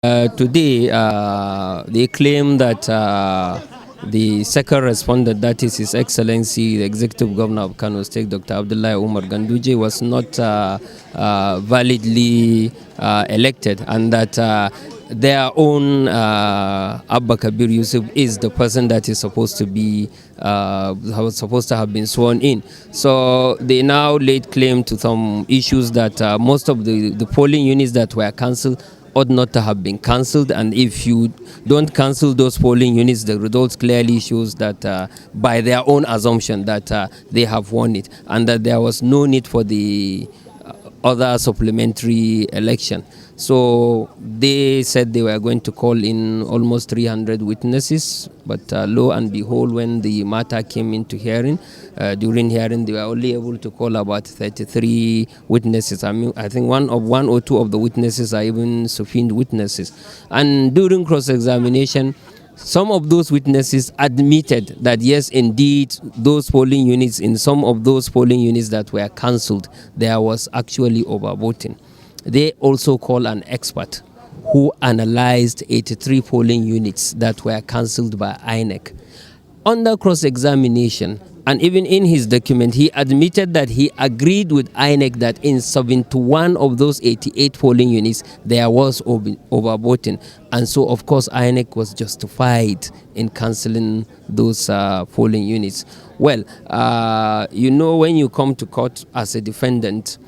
Today, they claim that the second respondent, that is His Excellency, the Executive Governor of Kano State, Dr. Abdullahi Umar Ganduje, was not validly elected, and that their own Abba Kabir Yusuf is the person that is supposed to be supposed to have been sworn in. So they now laid claim to some issues that most of the polling units that were cancelled ought not to have been cancelled, and if you don't cancel those polling units, the results clearly shows that by their own assumption that they have won it, and that there was no need for the other supplementary election. So they said they were going to call in almost 300 witnesses, but lo and behold, when the matter came into hearing, during hearing, they were only able to call about 33 witnesses. I think one or two of the witnesses are even subpoenaed witnesses. And during cross-examination, some of those witnesses admitted that yes, indeed, those polling units, in some of those polling units that were cancelled, there was actually overvoting. They also called an expert who analyzed 83 polling units that were cancelled by INEC. Under cross-examination, and even in his document, he admitted that he agreed with INEC that in 71 of those 88 polling units, there was overvoting. And so, of course, INEC was justified in cancelling those polling units. Well, when you come to court as a defendant,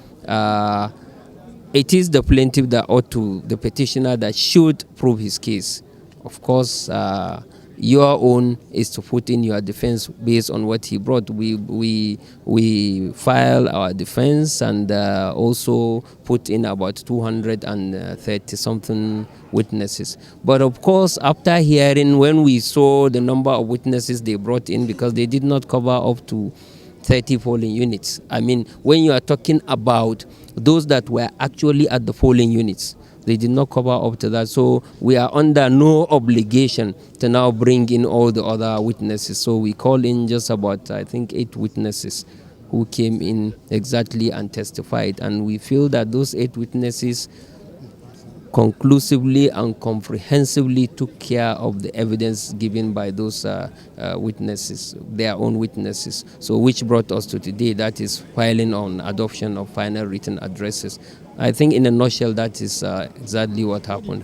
it is the plaintiff that the petitioner that should prove his case. Of course, your own is to put in your defense based on what he brought. We file our defense and also put in about 230 something witnesses. But of course, after hearing, when we saw the number of witnesses they brought in, because they did not cover up to 30 polling units. I mean, when you are talking about those that were actually at the polling units, they did not cover up to that. So we are under no obligation to now bring in all the other witnesses. So we call in just about, I think, 8 witnesses who came in exactly and testified. And we feel that those 8 witnesses conclusively and comprehensively took care of the evidence given by those witnesses, their own witnesses. So which brought us to today, that is filing on adoption of final written addresses. I think in a nutshell, that is exactly what happened.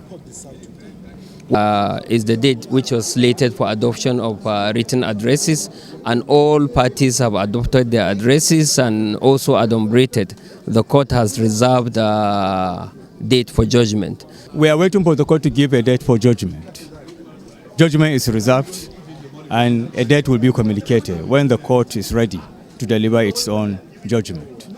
Is the date which was slated for adoption of written addresses, and all parties have adopted their addresses and also adumbrated. The court has reserved date for judgment. We are waiting for the court to give a date for judgment. Judgment is reserved, and a date will be communicated when the court is ready to deliver its own judgment.